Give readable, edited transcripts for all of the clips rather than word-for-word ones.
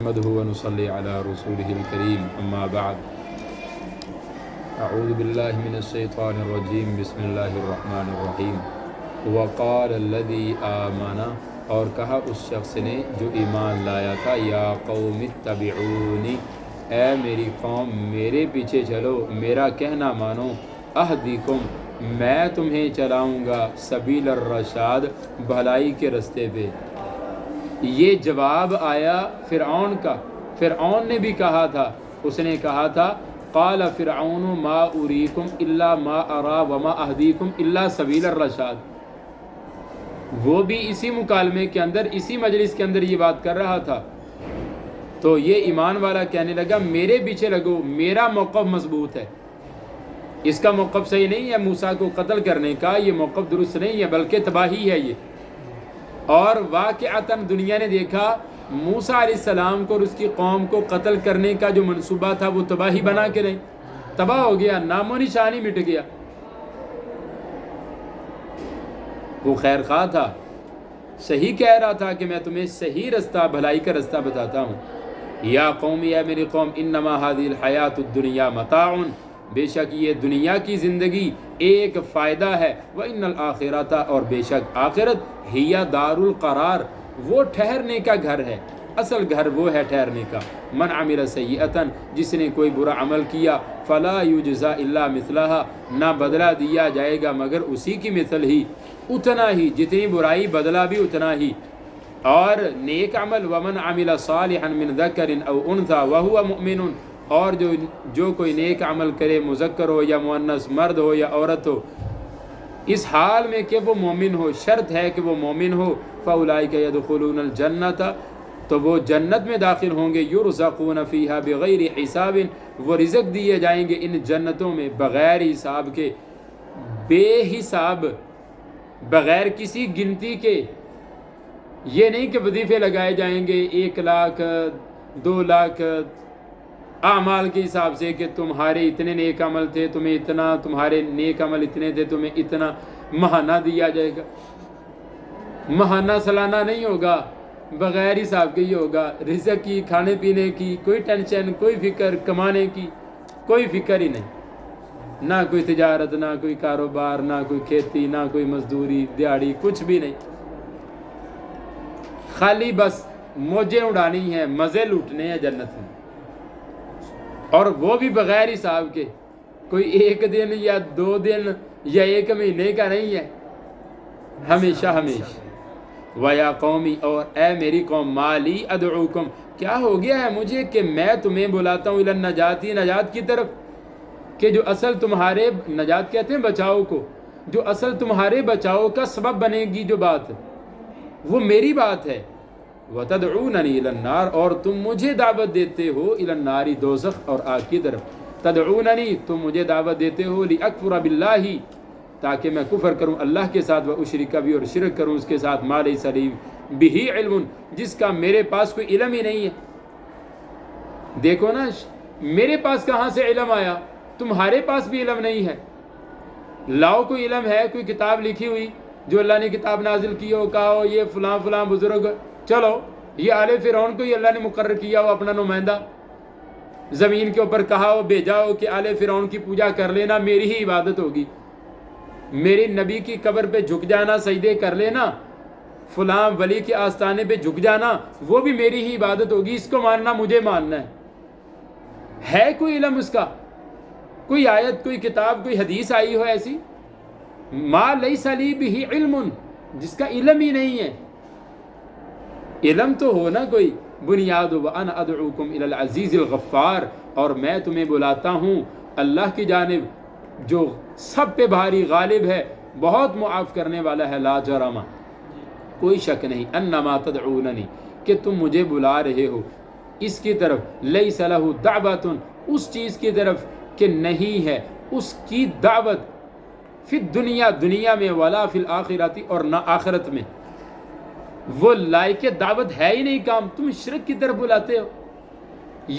نحمده ونصلي على رسوله الكريم اما بعد اعوذ باللہ من الشیطان الرجیم بسم اللہ الرحمن الرحیم وقال الذی آمن اور کہا اس شخص نے جو ایمان لایا تھا یا قوم اتبعونی اے میری قوم میرے پیچھے چلو میرا کہنا مانو اہدیکم میں تمہیں چلاؤں گا سبیل الرشاد بھلائی کے رستے پہ۔ یہ جواب آیا فرعون کا۔ فرعون نے بھی کہا تھا، اس نے کہا تھا قال فرعون ما اریکم الا ما ارا وما اہدیکم الا سبیل الرشاد۔ وہ بھی اسی مکالمے کے اندر، اسی مجلس کے اندر یہ بات کر رہا تھا۔ تو یہ ایمان والا کہنے لگا میرے پیچھے لگو، میرا موقف مضبوط ہے، اس کا موقف صحیح نہیں ہے موسیٰ کو قتل کرنے کا، یہ موقف درست نہیں ہے بلکہ تباہی ہے یہ۔ اور واقعتاً دنیا نے دیکھا موسیٰ علیہ السلام کو اور اس کی قوم کو قتل کرنے کا جو منصوبہ تھا وہ تباہی بنا کے رہے، تباہ ہو گیا، نام و نشان ہی مٹ گیا۔ وہ خیر خواہ تھا، صحیح کہہ رہا تھا کہ میں تمہیں صحیح رستہ، بھلائی کا رستہ بتاتا ہوں۔ یا قوم، یا میری قوم، انما هذه الحیات الدنیا متاع، بے شک یہ دنیا کی زندگی ایک فائدہ ہے، وَإِنَّ الْآخِرَةَ اور بے شک آخرت ہی دار القرار وہ ٹھہرنے کا گھر ہے، اصل گھر وہ ہے ٹھہرنے کا۔ من عمل سیئۃ جس نے کوئی برا عمل کیا فلا یجزا الا مثلہا نہ بدلہ دیا جائے گا مگر اسی کی مثل ہی، اتنا ہی، جتنی برائی بدلہ بھی اتنا ہی۔ اور نیک عمل ومن عمل صالحا من ذکر او انثى وهو مؤمن، اور جو کوئی نیک عمل کرے مذکر ہو یا مؤنث، مرد ہو یا عورت ہو، اس حال میں کہ وہ مومن ہو، شرط ہے کہ وہ مومن ہو، فاولئک یدخلون الجنۃ تو وہ جنت میں داخل ہوں گے، یرزقون فیہا بغیر حساب وہ رزق دیے جائیں گے ان جنتوں میں بغیر حساب کے، بے حساب، بغیر کسی گنتی کے۔ یہ نہیں کہ وظیفے لگائے جائیں گے 1 لاکھ 2 لاکھ اعمال کے حساب سے کہ تمہارے اتنے نیک عمل تھے تمہیں اتنا، تمہارے نیک عمل اتنے تھے تمہیں اتنا ماہانہ دیا جائے گا۔ ماہانہ سالانہ نہیں ہوگا، بغیر حساب کے ہی ہوگا۔ رزق کی، کھانے پینے کی کوئی ٹینشن، کوئی فکر، کمانے کی کوئی فکر ہی نہیں، نہ کوئی تجارت، نہ کوئی کاروبار، نہ کوئی کھیتی، نہ کوئی مزدوری دیہڑی، کچھ بھی نہیں، خالی بس موجیں اڑانی ہیں، مزے لوٹنے ہیں جنت میں، اور وہ بھی بغیر حساب کے، کوئی 1 دن یا 2 دن یا 1 مہینے کا نہیں ہے، ہمیشہ ہمیشہ۔ وَيَا قَوْمِ اور اے میری قوم، مَالِي أَدْعُوكُمْ کیا ہو گیا ہے مجھے کہ میں تمہیں بلاتا ہوں إِلَى النَّجَاةِ نجات کی طرف، کہ جو اصل تمہارے، نجات کہتے ہیں بچاؤ کو، جو اصل تمہارے بچاؤ کا سبب بنے گی جو بات وہ میری بات ہے۔ وَتَدْعُونَنِي إِلَى النَّارِ اور تم مجھے دعوت دیتے ہو إِلَى النَّارِ دوزخ اور آگ کی طرف۔ تدعوننی تم مجھے دعوت دیتے ہو لِأَكْفُرَ بِاللَّهِ تاکہ میں کفر کروں اللہ کے ساتھ، وَأُشْرِكَ بِهِ اور شرک کروں اس کے ساتھ، مَا لَيْسَ لِي بِهِ عِلْمٌ جس کا میرے پاس کوئی علم ہی نہیں ہے۔ دیکھو نا، میرے پاس کہاں سے علم آیا، تمہارے پاس بھی علم نہیں ہے۔ لاؤ کوئی علم ہے، کوئی کتاب لکھی ہوئی جو اللہ نے کتاب نازل کی ہو، کہا ہو یہ فلاں فلاں بزرگ، چلو یہ آل فرعون کو ہی اللہ نے مقرر کیا ہو اپنا نمائندہ، زمین کے اوپر کہا ہو، بھیجا ہو کہ آل فرعون کی پوجا کر لینا، میری ہی عبادت ہوگی، میری نبی کی قبر پہ جھک جانا، سجدے کر لینا، فلاں ولی کے آستانے پہ جھک جانا، وہ بھی میری ہی عبادت ہوگی، اس کو ماننا مجھے ماننا ہے کوئی علم اس کا؟ کوئی آیت، کوئی کتاب، کوئی حدیث آئی ہو ایسی؟ ما لیس لی بہ علم جس کا علم ہی نہیں ہے۔ علم تو ہو نا کوئی بنیاد، وَأَنَا أَدْعُوكُمْ إِلَى الْعَزِيزِ الْغَفَّارِ اور میں تمہیں بلاتا ہوں اللہ کی جانب جو سب پہ بھاری غالب ہے، بہت معاف کرنے والا ہے، لا جرم کوئی شک نہیں، انما تدعوننی کہ تم مجھے بلا رہے ہو اس کی طرف، لیس لہ دعوۃ اس چیز کی طرف کہ نہیں ہے اس کی دعوت، فی الدنیا دنیا میں، ولا فی الآخرۃ اور نہ آخرت میں، وہ لائق دعوت ہے ہی نہیں کام، تم شرک کی طرف بلاتے ہو۔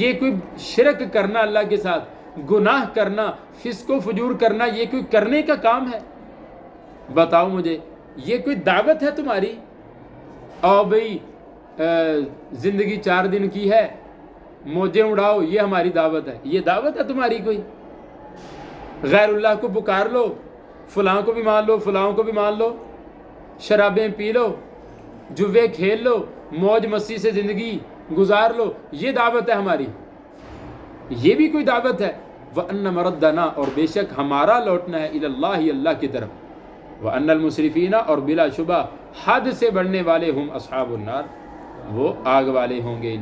یہ کوئی شرک کرنا اللہ کے ساتھ، گناہ کرنا، فسق و فجور کرنا، یہ کوئی کرنے کا کام ہے؟ بتاؤ مجھے، یہ کوئی دعوت ہے تمہاری؟ او بھئی زندگی 4 دن کی ہے، موجیں اڑاؤ، یہ ہماری دعوت ہے؟ یہ دعوت ہے تمہاری کوئی؟ غیر اللہ کو پکار لو، فلاں کو بھی مان لو، فلاں کو بھی مان لو، شرابیں پی لو، جوے کھیل لو، موج مستی سے زندگی گزار لو، یہ دعوت ہے ہماری؟ یہ بھی کوئی دعوت ہے؟ وَأَنَّ مَرَدَّنَا، اور بے شک ہمارا لوٹنا ہے، إِلَى اللَّهِ، اللہ کی طرف، وَأَنَّ الْمُسْرِفِينَ، اور بلا شبہ حد سے بڑھنے والے ہم اصحاب النار، وہ آگ والے ہوں گے۔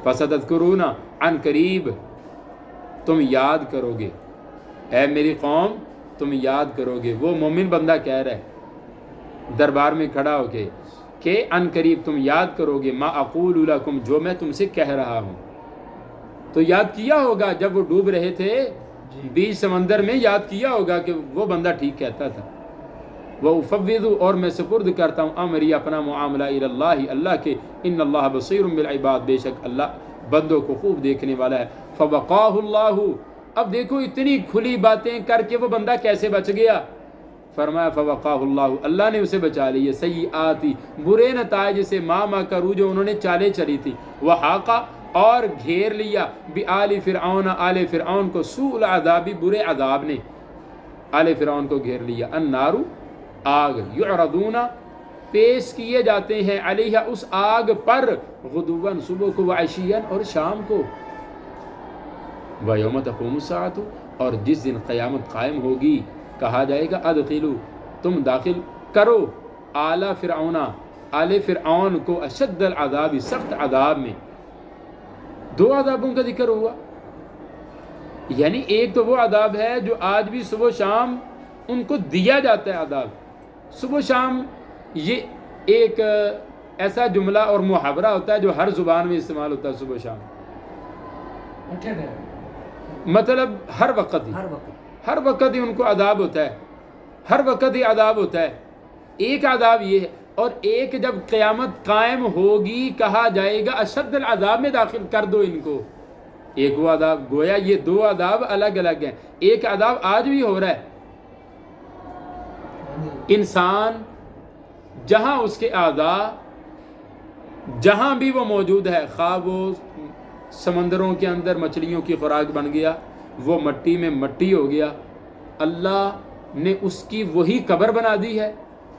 فَسَتَذْكُرُونَ، عن قریب تم یاد کرو گے، اے میری قوم تم یاد کرو گے۔ وہ مومن بندہ کہہ رہا ہے دربار میں کھڑا ہو کے کہ عن قریب تم یاد کرو گے، ما اقول لکم، جو میں تم سے کہہ رہا ہوں۔ تو یاد کیا ہوگا جب وہ ڈوب رہے تھے بیچ سمندر میں، یاد کیا ہوگا کہ وہ بندہ ٹھیک کہتا تھا۔ وَأُفَوِّضُ، اور میں سپرد کرتا ہوں امری، اپنا معاملہ، إِلَى اللَّهِ، اللہ کے، إِنَّ اللَّهَ بَصِيرٌ بِالْعِبَادِ، بے شک اللہ بندوں کو خوب دیکھنے والا ہے۔ فَوَقَاهُ اللَّهُ، اب دیکھو اتنی کھلی باتیں کر کے وہ بندہ کیسے بچ گیا؟ فرمایا فَوَقَاهُ اللَّهُ، اللہ نے اسے بچا لی ہے، سیئاتی، برے نتائج سے، ما کرو، جو انہوں نے چالیں چلی تھی، وحاقہ، اور گھیر لیا، بآل فرعون، آل فرعون کو، سوء العذابی، برے عذاب نے آل فرعون کو گھیر لیا، النار، آگ، یعرضون، پیش کیے جاتے ہیں، علیہ، اس آگ پر، غدواً، صبح کو، وعشیاً، اور شام کو، وَيَوْمَ تَقُومُ السَّاعَةُ، اور جس دن قیامت قائم ہوگی کہا جائے گا ادخلوا، تم داخل کرو، آل فرعون، آل فرعون کو، اشد العذاب، سخت عذاب میں۔ 2 عذابوں کا ذکر ہوا، یعنی ایک تو وہ عذاب ہے جو آج بھی صبح و شام ان کو دیا جاتا ہے عذاب۔ صبح و شام یہ ایک ایسا جملہ اور محاورہ ہوتا ہے جو ہر زبان میں استعمال ہوتا ہے، صبح و شام، مطلب ہر وقت ہی ان کو عذاب ہوتا ہے، ہر وقت ہی عذاب ہوتا ہے۔ ایک عذاب یہ ہے، اور ایک جب قیامت قائم ہوگی کہا جائے گا اشد العذاب میں داخل کر دو ان کو۔ ایک وہ عذاب، گویا یہ 2 عذاب الگ الگ ہیں۔ ایک عذاب آج بھی ہو رہا ہے، انسان جہاں اس کے اعضاء جہاں بھی وہ موجود ہے، خواہ وہ سمندروں کے اندر مچھلیوں کی خوراک بن گیا، وہ مٹی میں مٹی ہو گیا، اللہ نے اس کی وہی قبر بنا دی ہے،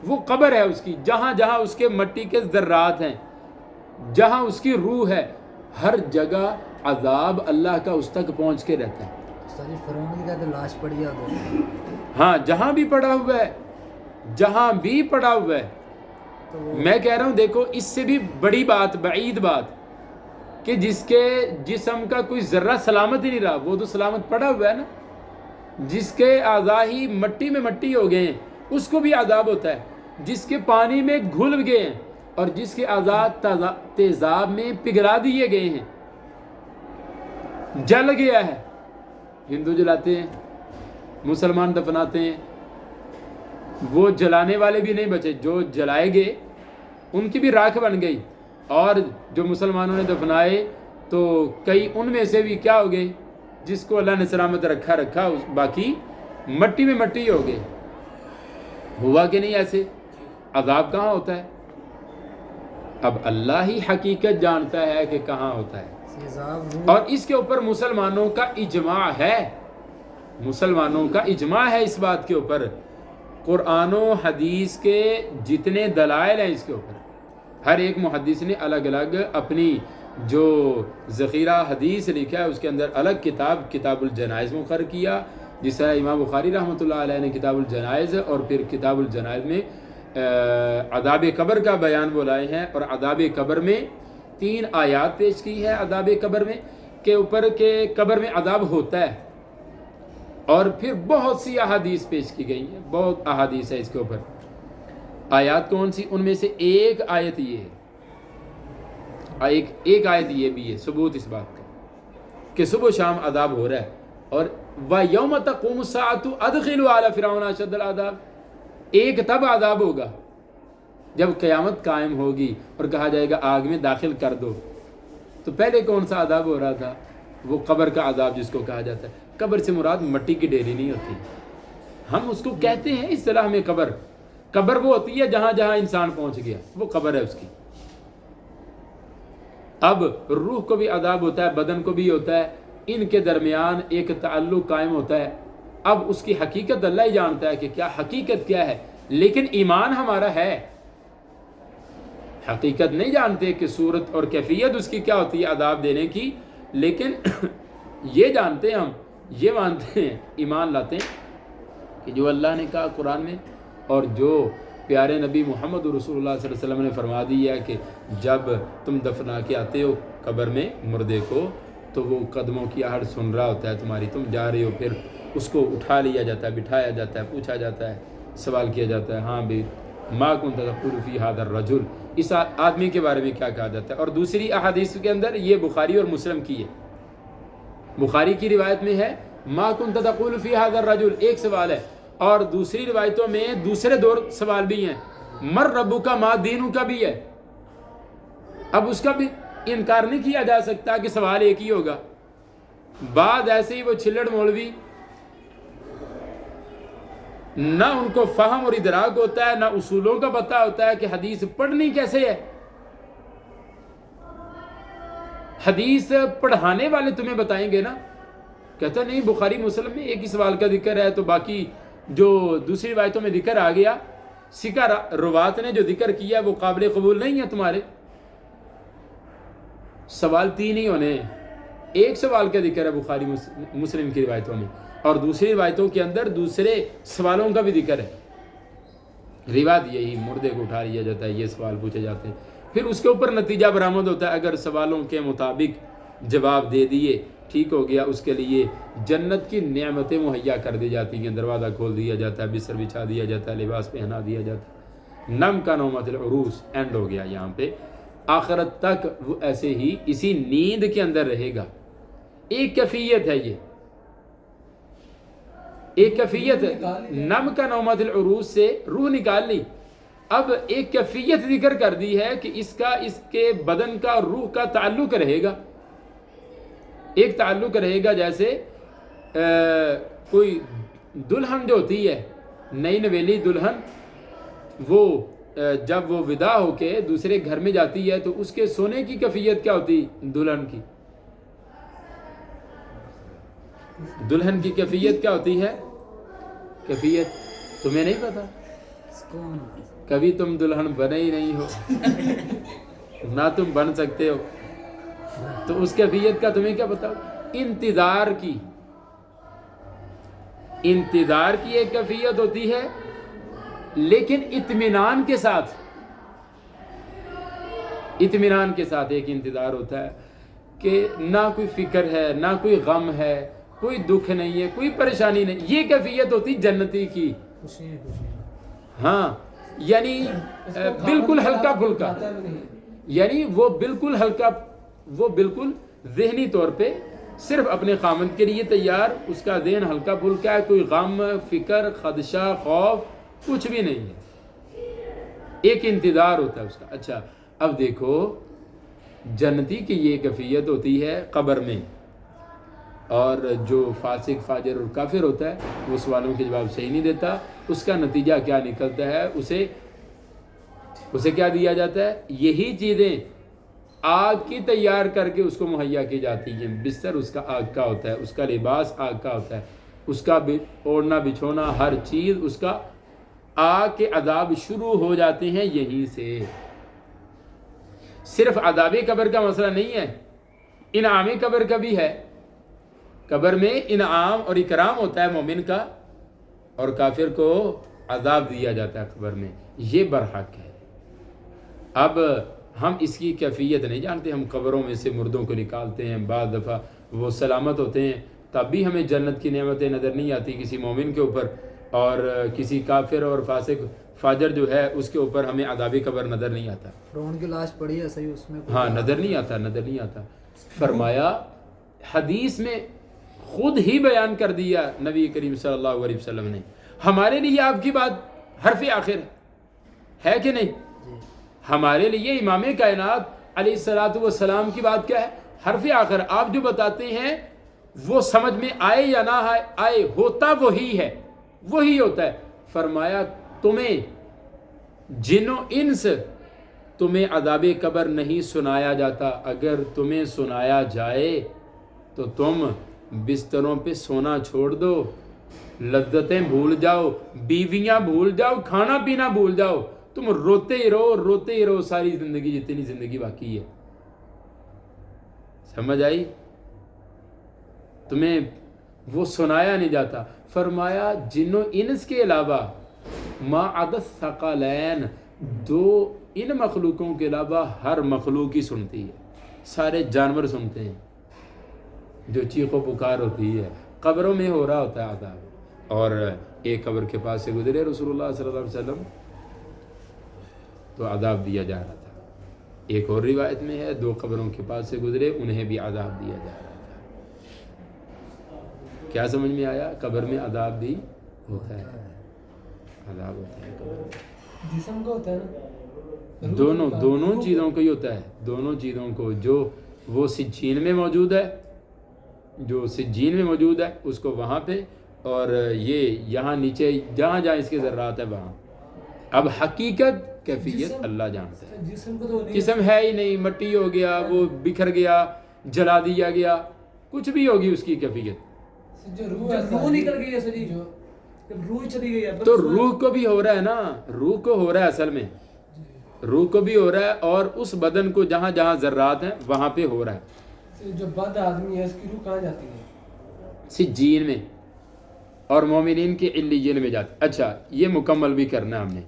وہ قبر ہے اس کی، جہاں جہاں اس کے مٹی کے ذرات ہیں، جہاں اس کی روح ہے، ہر جگہ عذاب اللہ کا اس تک پہنچ کے رہتا ہے۔ فرعون کی کہتے لاش پڑی ہے، ہاں جہاں بھی پڑا ہوا ہے، جہاں بھی پڑا ہوا ہے۔ میں کہہ رہا ہوں دیکھو اس سے بھی بڑی بات، بعید بات، کہ جس کے جسم کا کوئی ذرہ سلامت ہی نہیں رہا، وہ تو سلامت پڑا ہوا ہے نا، جس کے اعضاء ہی مٹی میں مٹی ہو گئے ہیں اس کو بھی عذاب ہوتا ہے، جس کے پانی میں گھل گئے ہیں اور جس کے اعضاء تیزاب میں پگھلا دیے گئے ہیں، جل گیا ہے۔ ہندو جلاتے ہیں، مسلمان دفناتے ہیں، وہ جلانے والے بھی نہیں بچے، جو جلائے گئے ان کی بھی راکھ بن گئی، اور جو مسلمانوں نے دفنائے تو کئی ان میں سے بھی کیا ہو گئے، جس کو اللہ نے سلامت رکھا باقی مٹی میں مٹی ہو گئے۔ ہوا کہ نہیں ایسے؟ عذاب کہاں ہوتا ہے؟ اب اللہ ہی حقیقت جانتا ہے کہ کہاں ہوتا ہے، اور اس کے اوپر مسلمانوں کا اجماع ہے، مسلمانوں کا اجماع ہے اس بات کے اوپر۔ قرآن و حدیث کے جتنے دلائل ہیں اس کے اوپر، ہر ایک محدث نے الگ الگ اپنی جو ذخیرہ حدیث لکھا ہے اس کے اندر الگ کتاب الجنائز مقرر کیا، جس طرح امام بخاری رحمۃ اللہ علیہ نے کتاب الجنائز، اور پھر کتاب الجنائز میں عذاب قبر کا بیان وہ لائے ہیں، اور عذاب قبر میں 3 آیات پیش کی ہے عذاب قبر میں کے اوپر کہ قبر میں عذاب ہوتا ہے، اور پھر بہت سی احادیث پیش کی گئی ہیں، بہت احادیث ہے اس کے اوپر۔ آیات کون سی؟ ان میں سے ایک آیت یہ ہے، ایک آیت یہ بھی ہے ثبوت اس بات کا کہ صبح و شام عذاب ہو رہا ہے، اور وَيَوْمَ تَقُومُ السَّاعَةُ أَدْخِلُوا آلَ فِرْعَوْنَ أَشَدَّ الْعَذَابِ، ایک تب عذاب ہوگا جب قیامت قائم ہوگی اور کہا جائے گا آگ میں داخل کر دو۔ تو پہلے کون سا عذاب ہو رہا تھا؟ وہ قبر کا عذاب جس کو کہا جاتا ہے۔ قبر سے مراد مٹی کی ڈیری نہیں ہوتی، ہم اس کو کہتے ہیں اصطلاح میں قبر وہ ہوتی ہے جہاں جہاں انسان پہنچ گیا، وہ قبر ہے اس کی۔ اب روح کو بھی عذاب ہوتا ہے، بدن کو بھی ہوتا ہے، ان کے درمیان ایک تعلق قائم ہوتا ہے۔ اب اس کی حقیقت اللہ ہی جانتا ہے کہ کیا حقیقت کیا ہے، لیکن ایمان ہمارا ہے، حقیقت نہیں جانتے کہ صورت اور کیفیت اس کی کیا ہوتی ہے عذاب دینے کی، لیکن یہ جانتے ہیں، ہم یہ مانتے ہیں، ایمان لاتے ہیں کہ جو اللہ نے کہا قرآن میں اور جو پیارے نبی محمد رسول اللہ صلی اللہ علیہ وسلم نے فرما دی ہے کہ جب تم دفنا کے آتے ہو قبر میں مردے کو تو وہ قدموں کی آہٹ سن رہا ہوتا ہے تمہاری، تم جا رہے ہو، پھر اس کو اٹھا لیا جاتا ہے، بٹھایا جاتا ہے، پوچھا جاتا ہے، سوال کیا جاتا ہے، ہاں بھی ما کنت تقول فی ھذا الرجل، اس آدمی کے بارے میں کیا کہا جاتا ہے۔ اور دوسری احادیث کے اندر یہ بخاری اور مسلم کی ہے، بخاری کی روایت میں ہے ما کنت تقول فی ھذا الرجل، ایک سوال ہے، اور دوسری روایتوں میں دوسرے دو سوال بھی ہیں، مر ربک کا ما دینک کا بھی ہے۔ اب اس کا بھی انکار نہیں کیا جا سکتا کہ سوال ایک ہی ہوگا۔ بعد ایسے ہی وہ چھلڑ مولوی، نہ ان کو فہم اور ادراک ہوتا ہے، نہ اصولوں کا پتہ ہوتا ہے کہ حدیث پڑھنی کیسے ہے۔ حدیث پڑھانے والے تمہیں بتائیں گے نا، کہتا نہیں بخاری مسلم میں ایک ہی سوال کا ذکر ہے تو باقی جو دوسری روایتوں میں ذکر آ گیا، سکہ روات نے جو ذکر کیا وہ قابل قبول نہیں ہے تمہارے۔ سوال تین ہی ہونے ہیں، ایک سوال کا ذکر ہے بخاری مسلم کی روایتوں میں، اور دوسری روایتوں کے اندر دوسرے سوالوں کا بھی ذکر ہے۔ روایت یہی، مردے کو اٹھا لیا جاتا ہے، یہ سوال پوچھے جاتے ہیں، پھر اس کے اوپر نتیجہ برآمد ہوتا ہے۔ اگر سوالوں کے مطابق جواب دے دیے، ٹھیک ہو گیا، اس کے لیے جنت کی نعمتیں مہیا کر دی جاتی ہیں، دروازہ کھول دیا جاتا ہے، بستر بچھا دیا جاتا ہے، لباس پہنا دیا جاتا ہے، نم کا نومت العروس، اینڈ ہو گیا یہاں پہ۔ آخرت تک وہ ایسے ہی اسی نیند کے اندر رہے گا۔ ایک کیفیت ہے، یہ ایک کیفیت ہے، نم کا نومت العروس سے روح نکال لی، اب ایک کیفیت ذکر کر دی ہے کہ اس کے بدن کا روح کا تعلق رہے گا۔ ایک تعلق رہے گا جیسے کوئی دلہن جو ہوتی ہے، نئی نویلی دلہن، وہ جب وہ ودا ہو کے دوسرے گھر میں جاتی ہے تو اس کے سونے کی کیفیت کیا ہوتی دلہن کی؟ دلہن کی کیفیت کیا ہوتی ہے؟ کیفیت تمہیں نہیں پتا؟ کبھی تم دلہن بنے ہی نہیں ہو، نہ تم بن سکتے ہو، تو اس کیفیت کا تمہیں کیا پتا؟ انتظار کی ایک کیفیت ہوتی ہے، لیکن اطمینان کے ساتھ ایک انتظار ہوتا ہے کہ نہ کوئی فکر ہے، نہ کوئی غم ہے، کوئی دکھ نہیں ہے، کوئی پریشانی نہیں۔ یہ کیفیت ہوتی جنتی کی، ہاں، یعنی بالکل ہلکا پھلکا، یعنی وہ بالکل ذہنی طور پہ صرف اپنے خامند کے لیے تیار، اس کا ذہن ہلکا پھلکا ہے، کوئی غم، فکر، خدشہ، خوف کچھ بھی نہیں ہے، ایک انتظار ہوتا ہے اس کا۔ اچھا اب دیکھو، جنتی کی یہ کیفیت ہوتی ہے قبر میں، اور جو فاسق، فاجر اور کافر ہوتا ہے وہ سوالوں کے جواب صحیح نہیں دیتا، اس کا نتیجہ کیا نکلتا ہے؟ اسے کیا دیا جاتا ہے؟ یہی چیزیں آگ کی تیار کر کے اس کو مہیا کی جاتی ہیں۔ بستر اس کا آگ کا ہوتا ہے، اس کا لباس آگ کا ہوتا ہے، اس کا اوڑھنا بچھونا، ہر چیز اس کا آگ کے عذاب شروع ہو جاتے ہیں یہیں سے۔ صرف عذاب قبر کا مسئلہ نہیں ہے، انعام قبر کا بھی ہے۔ قبر میں انعام اور اکرام ہوتا ہے مومن کا، اور کافر کو عذاب دیا جاتا ہے قبر میں، یہ برحق ہے۔ اب ہم اس کی کیفیت نہیں جانتے، ہم قبروں میں سے مردوں کو نکالتے ہیں، بعض دفعہ وہ سلامت ہوتے ہیں، تب بھی ہمیں جنت کی نعمتیں نظر نہیں آتی کسی مومن کے اوپر، اور کسی کافر اور فاسق فاجر جو ہے اس کے اوپر ہمیں عذاب قبر نظر نہیں آتا۔ فرعون کی لاش پڑی ہے صحیح، اس میں ہاں، نظر نہیں آتا۔ فرمایا حدیث میں خود ہی بیان کر دیا نبی کریم صلی اللہ علیہ وسلم نے، ہمارے لیے آپ کی بات حرف آخر ہے کہ نہیں؟ ہمارے لیے امام کائنات علیہ الصلوۃ والسلام کی بات کیا ہے؟ حرف آخر۔ آپ جو بتاتے ہیں وہ سمجھ میں آئے یا نہ آئے، ہوتا وہی ہے، وہی ہوتا ہے۔ فرمایا تمہیں جن و انس تمہیں عذاب قبر نہیں سنایا جاتا؟ اگر تمہیں سنایا جائے تو تم بستروں پہ سونا چھوڑ دو، لذتیں بھول جاؤ، بیویاں بھول جاؤ، کھانا پینا بھول جاؤ، تم روتے ہی رہو ساری زندگی، جتنی زندگی باقی ہے۔ سمجھ آئی؟ تمہیں وہ سنایا نہیں جاتا۔ فرمایا جن و انس کے علاوہ ما عدا الثقلین، دو ان مخلوقوں کے علاوہ ہر مخلوق ہی سنتی ہے، سارے جانور سنتے ہیں جو چیخ و پکار ہوتی ہے۔ قبروں میں ہو رہا ہوتا ہے عذاب، اور ایک قبر کے پاس سے گزرے رسول اللہ صلی اللہ علیہ وسلم تو عذاب دیا جا رہا تھا۔ ایک اور روایت میں ہے 2 قبروں کے پاس سے گزرے، انہیں بھی عذاب دیا جا رہا تھا۔ کیا سمجھ میں آیا؟ قبر میں عذاب بھی ہوتا ہے، عذاب ہوتا ہے قبر میں۔ جسم کا ہوتا ہے نا، دونوں چیزوں کو ہی ہوتا ہے، دونوں چیزوں کو۔ جو وہ سجین میں موجود ہے، جو سجین میں موجود ہے اس کو وہاں پہ، اور یہ یہاں نیچے جہاں جہاں اس کے ذرات ہے وہاں۔ اب حقیقت کیفیت اللہ جانتا ہے۔ جسم کو تو نہیں، جسم ہے ہی نہیں، مٹی ہو گیا، وہ بکھر گیا، جلا دیا گیا، کچھ بھی ہوگی اس کی کیفیت۔ جو روح نکل گئی ہے سری، جو جب روح چلی گئی ہے تو روح کو بھی ہو رہا ہے نا، روح کو ہو رہا ہے اصل میں، روح کو بھی ہو رہا ہے، اور اس بدن کو جہاں جہاں ذرات ہیں وہاں پہ ہو رہا ہے۔ جو بد آدمی ہے اس کی روح کہاں جاتی ہے؟ سجین میں، اور مومنین کے علیین میں جاتے۔ اچھا یہ مکمل بھی کرنا ہم نے۔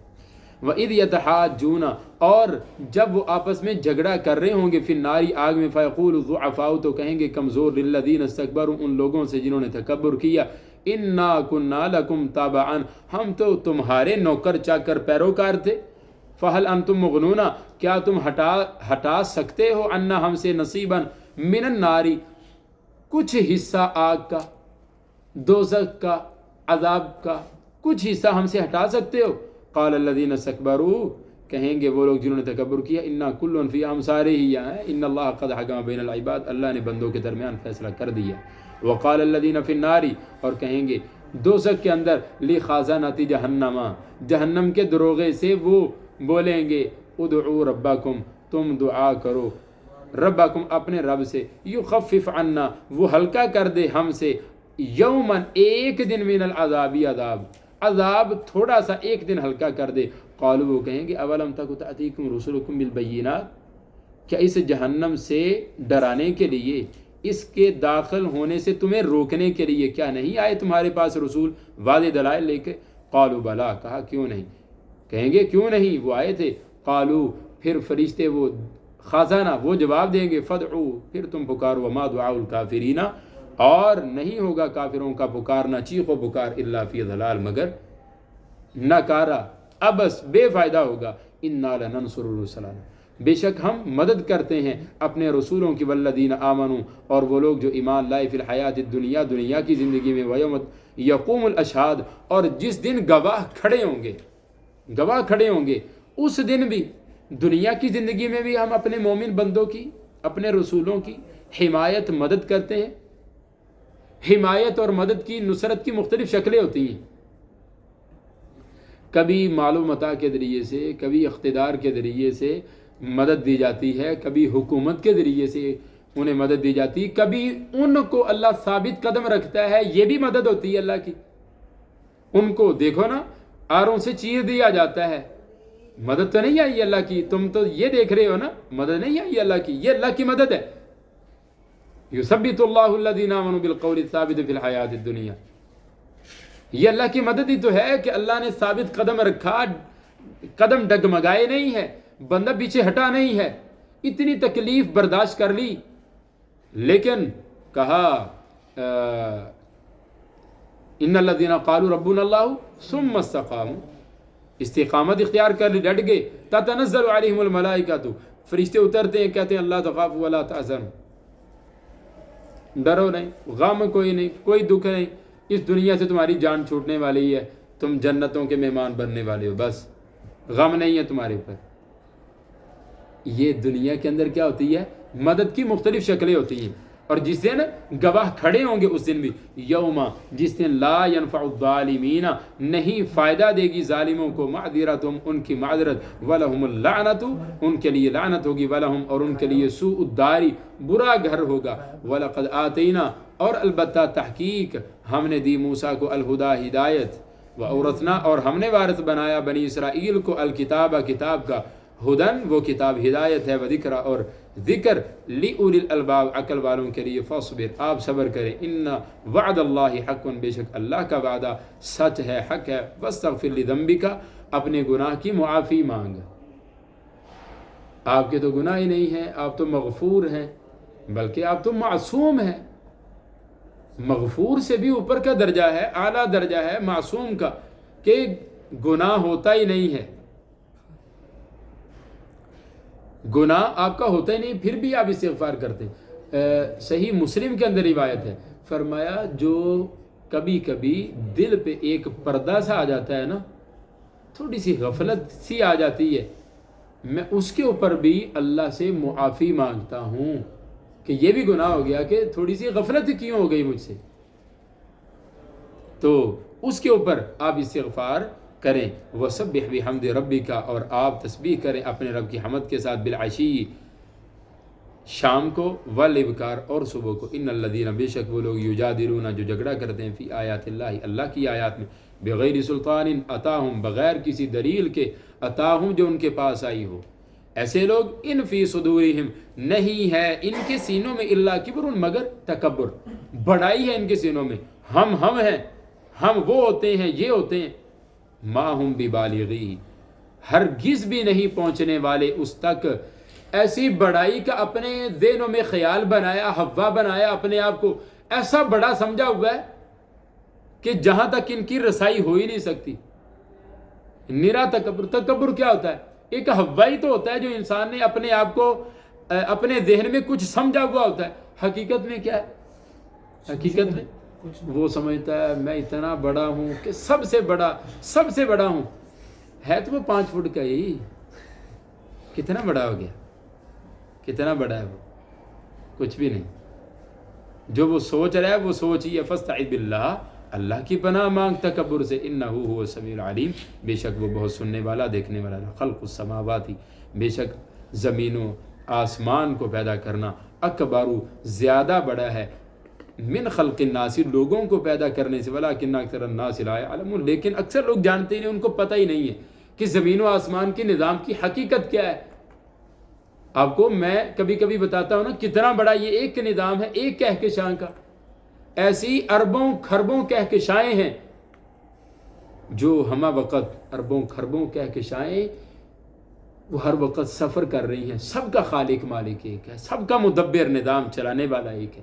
وَإِذْ يَتَحَاجُّونَ، اور جب وہ آپس میں جھگڑا کر رہے ہوں گے، فی النار، آگ میں، فَيَقُولُ الضُّعَفَاءُ، تو کہیں گے کمزور، لِلَّذِينَ اسْتَكْبَرُوا، ان لوگوں سے جنہوں نے تکبر کیا، اِنَّا كُنَّا لَكُمْ تَابِعِينَ، ہم تو تمہارے نوکر چاکر پیروکار تھے۔ فَهَلْ أَنْتُمْ مُغْنُونَ، کیا تم ہٹا سکتے ہو، عَنَّا، ہم سے، نصیباً مِنَ النَّارِ، کچھ حصہ آگ کا، دوزخ کا، عذاب کا کچھ حصہ ہم سے ہٹا سکتے ہو؟ قال الذین استکبروا، کہیں گے وہ لوگ جنہوں نے تکبر کیا، انا کل فیہا، ہم سارے ہی یہاں ہیں، ان اللہ قد حکم بین العباد، اللہ نے بندوں کے درمیان فیصلہ کر دیا۔ وقال الذین فی النار، اور کہیں گے دوزخ کے اندر، لخازنۃ جہنم، جہنم کے دروغے سے وہ بولیں گے، ادعوا ربکم، تم دعا کرو، ربکم، اپنے رب سے، یخفف عنا، وہ ہلکا کر دے ہم سے، یومن، ایک دن، من العذابی، عذاب تھوڑا سا ایک دن ہلکا کر دے۔ قالوا، وہ کہیں گے، اولم تک تأتیکم رسلکم بالبینات، کیا اس جہنم سے ڈرانے کے لیے، اس کے داخل ہونے سے تمہیں روکنے کے لیے کیا نہیں آئے تمہارے پاس رسول واضح دلائل لے کے؟ قالوا بلا، کہا کیوں نہیں، کہیں گے کیوں نہیں، وہ آئے تھے۔ قالوا، پھر فرشتے وہ خزانہ وہ جواب دیں گے، فدعوا، پھر تم پکارو، وما دعاء الکافرین، اور نہیں ہوگا کافروں کا پکارنا، چیخ و پکار، الا فی ضلال، مگر ناکارہ، ابس، بے فائدہ ہوگا۔ انا لننصر رسلنا، بے شک ہم مدد کرتے ہیں اپنے رسولوں کی، والذین آمنوا، اور وہ لوگ جو ایمان لائے، فی الحیات الدنیا، دنیا کی زندگی میں، ویوم یقوم الاشہاد، اور جس دن گواہ کھڑے ہوں گے، اس دن بھی، دنیا کی زندگی میں بھی ہم اپنے مومن بندوں کی، اپنے رسولوں کی حمایت، مدد کرتے ہیں۔ حمایت اور مدد کی، نصرت کی مختلف شکلیں ہوتی ہیں، کبھی مال و متاع کے ذریعے سے، کبھی اقتدار کے ذریعے سے مدد دی جاتی ہے، کبھی حکومت کے ذریعے سے انہیں مدد دی جاتی ہے، کبھی ان کو اللہ ثابت قدم رکھتا ہے، یہ بھی مدد ہوتی ہے اللہ کی۔ ان کو دیکھو نا، آروں سے چیر دیا جاتا ہے، مدد تو نہیں آئی اللہ کی، تم تو یہ دیکھ رہے ہو نا، مدد نہیں آئی اللہ کی، یہ اللہ کی مدد ہے۔ یثبت اللہ الذین آمنوا بالقول الثابت فی الحیات الدنیا، یہ اللہ کی مدد ہی تو ہے کہ اللہ نے ثابت قدم رکھا، قدم ڈگمگائے نہیں ہے، بندہ پیچھے ہٹا نہیں ہے، اتنی تکلیف برداشت کر لی، لیکن کہا ان الذین قالوا ربنا اللہ ثم استقاموا، استقامت اختیار کر لی، ڈٹ گئے، تتنزل علیہم الملائکۃ، فرشتے اترتے ہیں، کہتے ہیں اللہ تخافوا ولا تحزنوا، ڈرو نہیں، غم کوئی نہیں، کوئی دکھ نہیں، اس دنیا سے تمہاری جان چھوٹنے والی ہے، تم جنتوں کے مہمان بننے والے ہو، بس غم نہیں ہے تمہارے اوپر۔ یہ دنیا کے اندر کیا ہوتی ہے؟ مدد کی مختلف شکلیں ہوتی ہیں۔ اور جس دن گواہ کھڑے ہوں گے اس دن بھی، یوما جس دن لا ینفع الظالمین نہیں فائدہ دے گی ظالموں کو معذرتہم ان کی معذرت، ولہم اللعنت ان کے لیے لعنت ہوگی، ولہم اور ان کے لیے سوء الدار برا گھر ہوگا، ولقد آتینا اور البتہ تحقیق ہم نے دی موسیٰ کو الہدا ہدایت، وَأَوْرَثْنَا اور ہم نے وارث بنایا بنی اسرائیل کو الکتاب کتاب کا، ہدن وہ کتاب ہدایت ہے، وذکر اور ذکر لِأُولِي الْأَلْبَابِ عقل والوں کے لیے، فاصبر آپ صبر کریں، ان وعد اللہ حق بے شک اللہ کا وعدہ سچ ہے حق ہے، واستغفر لذنبک اپنے گناہ کی معافی مانگ، آپ کے تو گناہ ہی نہیں ہیں، آپ تو مغفور ہیں، بلکہ آپ تو معصوم ہیں، مغفور سے بھی اوپر کا درجہ ہے، اعلیٰ درجہ ہے معصوم کا، کہ گناہ ہوتا ہی نہیں ہے، گناہ آپ کا ہوتا ہی نہیں، پھر بھی آپ استغفار کرتے ہیں۔ صحیح مسلم کے اندر روایت ہے، فرمایا جو کبھی کبھی دل پہ ایک پردہ سا آ جاتا ہے نا، تھوڑی سی غفلت سی آ جاتی ہے، میں اس کے اوپر بھی اللہ سے معافی مانگتا ہوں کہ یہ بھی گناہ ہو گیا کہ تھوڑی سی غفلت کیوں ہو گئی مجھ سے، تو اس کے اوپر آپ استغفار کریں، وَسَبِّحْ بِحَمْدِ رَبِّكَ اور آپ تسبیح کریں اپنے رب کی حمد کے ساتھ، بالعشی شام کو، والابکار اور صبح کو، ان الذین بے شک وہ لوگ یجادلون جو جھگڑا کرتے ہیں، فی آیات اللہ اللہ کی آیات میں، بغیر سلطان اتاہم بغیر کسی دلیل کے، اتاہم جو ان کے پاس آئی ہو، ایسے لوگ ان فی صدورہم نہیں ہے ان کے سینوں میں الا کبر مگر تکبر، بڑائی ہے ان کے سینوں میں، ہم ہیں، ہم وہ ہوتے ہیں، یہ ہوتے ہیں، ما ہم ببالغی ہرگز بھی نہیں پہنچنے والے اس تک، ایسی بڑائی کا اپنے ذہنوں میں خیال بنایا، ہوا بنایا، اپنے آپ کو ایسا بڑا سمجھا ہوا ہے کہ جہاں تک ان کی رسائی ہو ہی نہیں سکتی، نرا تکبر۔ تکبر کیا ہوتا ہے؟ ایک ہوا ہی تو ہوتا ہے جو انسان نے اپنے آپ کو اپنے ذہن میں کچھ سمجھا ہوا ہوتا ہے، حقیقت میں کیا ہے؟ حقیقت میں وہ سمجھتا ہے میں اتنا بڑا ہوں کہ سب سے بڑا ہوں، ہے تو وہ 5 فٹ کا ہی، کتنا بڑا ہو گیا، کتنا بڑا ہے وہ، کچھ بھی نہیں، جو وہ سوچ رہا ہے وہ سوچ ہی ہے، فاستعذ باللہ اللہ کی پناہ مانگ تکبر سے، انہ هو السمیع العلیم بے شک وہ بہت سننے والا دیکھنے والا ہے، خلق السماوات بے شک زمین و آسمان کو پیدا کرنا، اکبر زیادہ بڑا ہے، من خلق الناس لوگوں کو پیدا کرنے سے، ولکن اکثر الناس لا یعلمون لیکن اکثر لوگ جانتے ہی نہیں، ان کو پتہ ہی نہیں ہے کہ زمین و آسمان کے نظام کی حقیقت کیا ہے۔ آپ کو میں کبھی کبھی بتاتا ہوں نا کتنا بڑا یہ ایک نظام ہے، ایک کہکشاں کا، ایسی اربوں خربوں کہکشائیں ہیں جو ہمہ وقت اربوں خربوں کہکشائیں وہ ہر وقت سفر کر رہی ہیں، سب کا خالق مالک ایک ہے، سب کا مدبر نظام چلانے والا ایک ہے،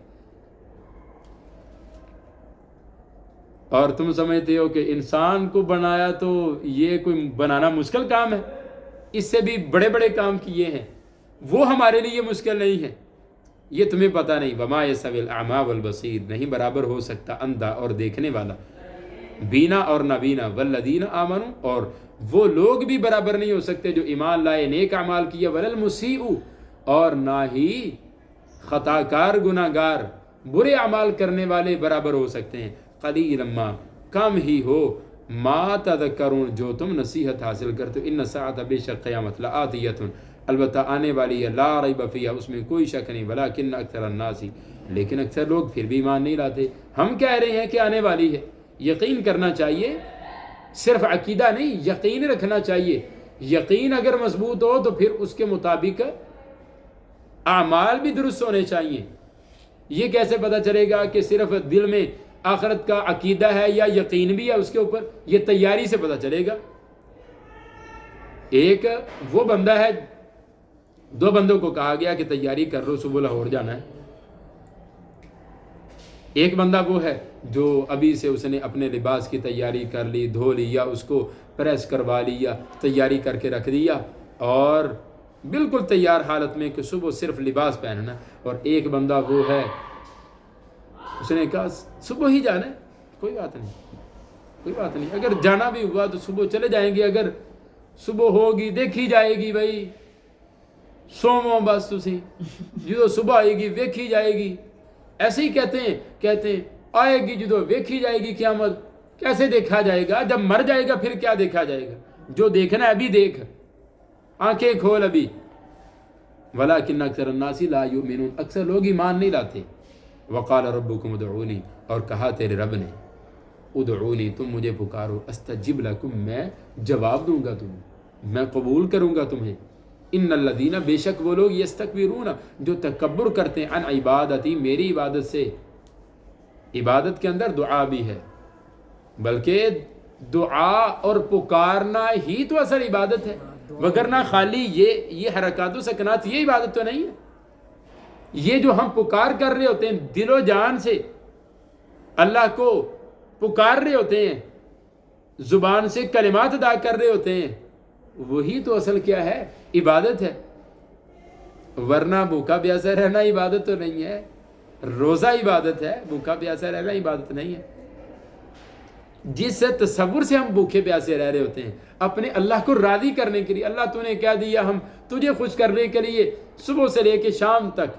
اور تم سمجھتے ہو کہ انسان کو بنایا تو یہ کوئی بنانا مشکل کام ہے، اس سے بھی بڑے بڑے کام کیے ہیں، وہ ہمارے لیے مشکل نہیں ہے، یہ تمہیں پتہ نہیں، وما یستوی الاعمی والبصیر نہیں برابر ہو سکتا اندھا اور دیکھنے والا، بینا اور نابینا، والذین آمنوا اور وہ لوگ بھی برابر نہیں ہو سکتے جو ایمان لائے نیک اعمال کیے، وللمسیء اور نہ ہی خطا کار گناہ گار برے اعمال کرنے والے برابر ہو سکتے ہیں، قلیلا ما کم ہی ہو، ما تذکرون جو تم نصیحت حاصل کرتے ہو، ان الساعۃ بے شک قیامت لآتیۃ البتہ آنے والی ہے، لا ریب فیہا اس میں کوئی شک نہیں، ولکن اکثر الناس لیکن اکثر لوگ پھر بھی ایمان نہیں لاتے۔ ہم کہہ رہے ہیں کہ آنے والی ہے، یقین کرنا چاہیے، صرف عقیدہ نہیں یقین رکھنا چاہیے، یقین اگر مضبوط ہو تو پھر اس کے مطابق اعمال بھی درست ہونے چاہیے۔ یہ کیسے پتہ چلے گا کہ صرف دل میں آخرت کا عقیدہ ہے یا یقین بھی ہے اس کے اوپر؟ یہ تیاری سے پتہ چلے گا۔ ایک وہ بندہ ہے، 2 بندوں کو کہا گیا کہ تیاری کر لو صبح لاہور جانا ہے، ایک بندہ وہ ہے جو ابھی سے اس نے اپنے لباس کی تیاری کر لی، دھو لیا، اس کو پریس کروا لیا، تیاری کر کے رکھ دیا اور بالکل تیار حالت میں کہ صبح صرف لباس پہننا، اور ایک بندہ وہ ہے اس نے کہا صبح ہی جانا ہے، کوئی بات نہیں، اگر جانا بھی ہوا تو صبح چلے جائیں گے، اگر صبح ہوگی دیکھی جائے گی، بھائی سومو بس تسی جو صبح آئے گی ویکھی جائے گی، ایسے ہی کہتے ہیں آئے گی جدو ویکھی جائے گی قیامت. کیسے دیکھا جائے گا؟ جب مر جائے گا پھر کیا دیکھا جائے گا؟ جو دیکھنا ہے ابھی دیکھ، آنکھیں کھول ابھی. وَلَٰكِنَّ أَكْثَرَ النَّاسِ لَا يُؤْمِنُونَ، اکثر لوگ ایمان نہیں لاتے. وَقَالَ رَبُّكُمُ ادْعُونِي، اور کہا تیرے رب نے ادعونی، تم مجھے پکارو، استجب لکم، میں جواب دوں گا تمہیں، میں قبول کروں گا تمہیں. ان الذین، بے شک وہ لوگ، یستکبرون، جو تکبر کرتے ہیں، عن عبادتی، میری عبادت سے. عبادت کے اندر دعا بھی ہے، بلکہ دعا اور پکارنا ہی تو اصل عبادت ہے، وگرنہ خالی یہ حرکات و سکنات یہ عبادت تو نہیں ہے. یہ جو ہم پکار کر رہے ہوتے ہیں دل و جان سے، اللہ کو پکار رہے ہوتے ہیں، زبان سے کلمات ادا کر رہے ہوتے ہیں، وہی تو اصل کیا ہے؟ عبادت ہے. ورنہ بھوکا پیاسا رہنا عبادت تو نہیں ہے. روزہ عبادت ہے، بھوکا پیاسا رہنا عبادت نہیں ہے. جس تصور سے ہم بھوکے پیاسے رہ رہے ہوتے ہیں اپنے اللہ کو راضی کرنے کے لیے، اللہ تو نے کیا دیا، ہم تجھے خوش کرنے کے لیے صبح سے لے کے شام تک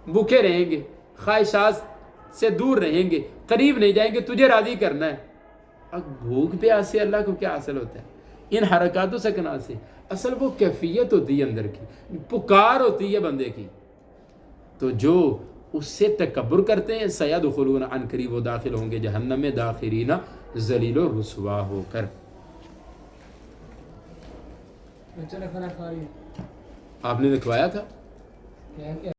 بھوکے رہیں گے، خواہشات سے دور رہیں گے، قریب نہیں جائیں گے، تجھے راضی کرنا ہے. اب بھوک پیاس سے اللہ کو کیا حاصل ہوتا ہے؟ ان حرکات و سکنات سے. اصل وہ کیفیت ہوتی ہے اندر کی، پکار ہوتی ہے بندے کی. تو جو اس سے تکبر کرتے ہیں، سیدخلون، عن قریب وہ داخل ہوں گے جہنم میں، داخرین، ذلیل و رسوا ہو کر. بچہ نے کھانا کھا لیا. آپ نے لکھوایا تھا؟ کیا